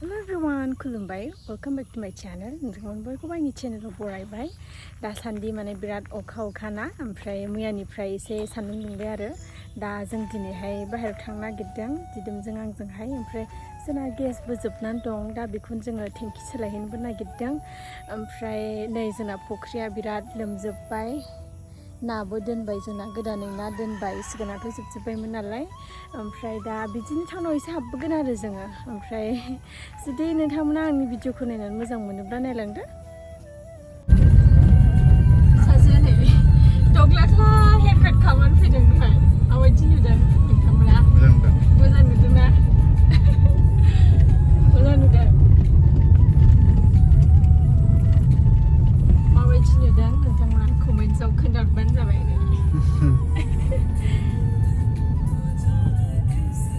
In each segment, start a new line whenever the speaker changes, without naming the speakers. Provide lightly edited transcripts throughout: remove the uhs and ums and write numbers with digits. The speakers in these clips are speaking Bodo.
Hello everyone, kulumbai. Welcome back to my channel. Nwngtang bयखौबो आंनि चेनेलाव बरायबाय. दा सान्दि माने बिराद अखाना ओमफ्राय मैयानिफ्राय एसे सान्दुं दुंबाय आरो दा जों दिनैहाय बाहेरायाव थांनो नागिरदों दिदोमजों आंजोंहाय ओमफ्राय जोंना गेसबो जोबनानै दं दा बेखौनो जोङो टेंकि सोलायहैनोबो नागिरदों ओमफ्राय नै जोंना फुख्रिया बिराद लोमजोबबाय नाबो दोनबाय जोंना गोदानै ना दोनबाय सिगाङावथ' जोबजोब्बायमोन नालाय ओमफ्राय दा बिदिनो टाउनाव एसे हाबबोगोन आरो जोङो ओमफ्राय जुदि नोंथांमोना आंनि भिडिअखौ नायनानै मोजां मोनोब्ला नायलांदो सासे नै दग्लाख्ला हेयार काट खालामनानै फैदों दहाय माबायदि नुदों नोंथांमोना मोजां नुदोंना मोजां नुदों माबायदि नुदों नोंथांमोना कमेन्ट्सआव खोन्थाहरबानो जाबाय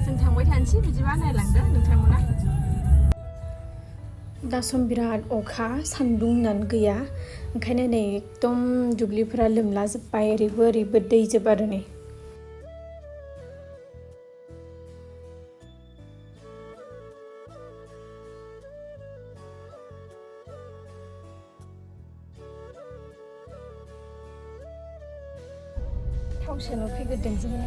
जों थांबाय थानोसै बिदिबा नायलांदो नोंथांमोना दा सम बिराद अखा सान्दुं होननानै गैया ओंखायनो नै एकदम दुब्लिफोरा लोमलाजोब्बाय ओरैबो दैजोब आरो नै थाव सोनो फैग्रोदों जोङो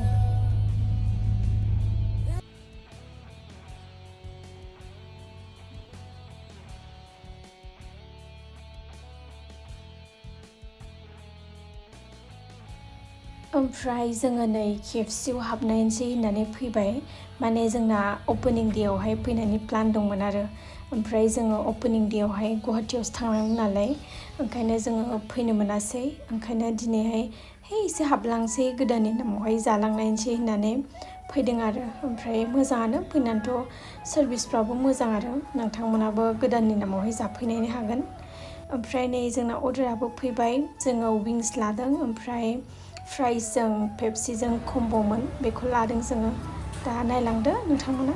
ओमफ्राय जोङो नै KFC आव हाबनायसै होननानै फैबाय माने जोंना ओपनिं डे आवहाय फैनायनि प्लान दंमोन आरो ओमफ्राय जोङो ओपनिं डे आवहाय गुवाहाटीयावसो थांनांगौ नालाय ओंखायनो जोङो फैनो मोनासै ओंखायनो दिनैहाय एसे हाबलांसै गोदाननि नामावहाय जालांनायसै होननानै फैदों आरो ओमफ्राय मोजाङानो फैनानैथ' सार्भिसफ्राबो मोजां आरो नोंथांमोनाबो गोदाननि नामावहाय जाफैनायनो हागोन ओमफ्राय नै जोंना अर्डाराबो फैबाय जोङो विंस लादों ओमफ्राय फ्राइसजों पेप्सिजों कम्ब'मोन बेखौ लादों जोङो दा नायलांदो नोंथांमोना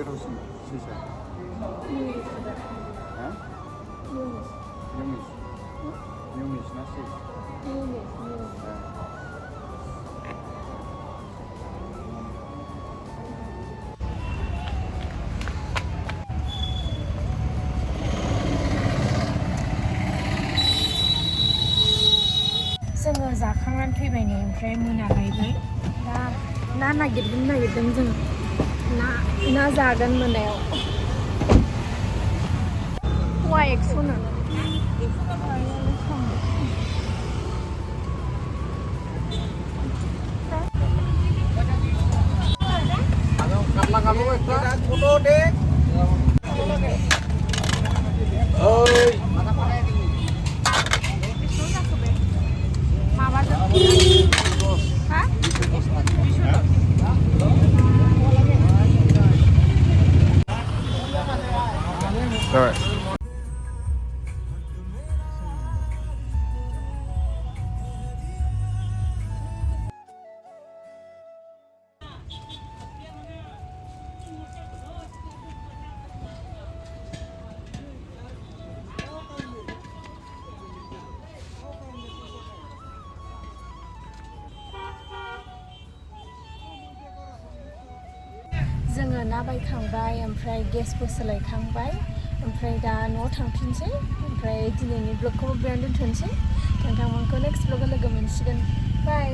गोथावसिन सिसा मिउनिस ना सिस
जोङो जाखांनानै फैबाय नै ओमफ्राय मोनालायबाय दा ना नागिरदों जोङो ना जागोन मोनायाव फवा 100नो
All right.
जोङो ना बायखांबाय ओमफ्राय गेसबो सोलायखांबाय ओमफ्राय दा न'आव थांफिनसै ओमफ्राय दिनैनि ब्लगखौ बेयावनो दोनथ'नोसै नोंथांमोनखौ नेक्स्ट ब्लगाव लोगो मोनसिगोन बाय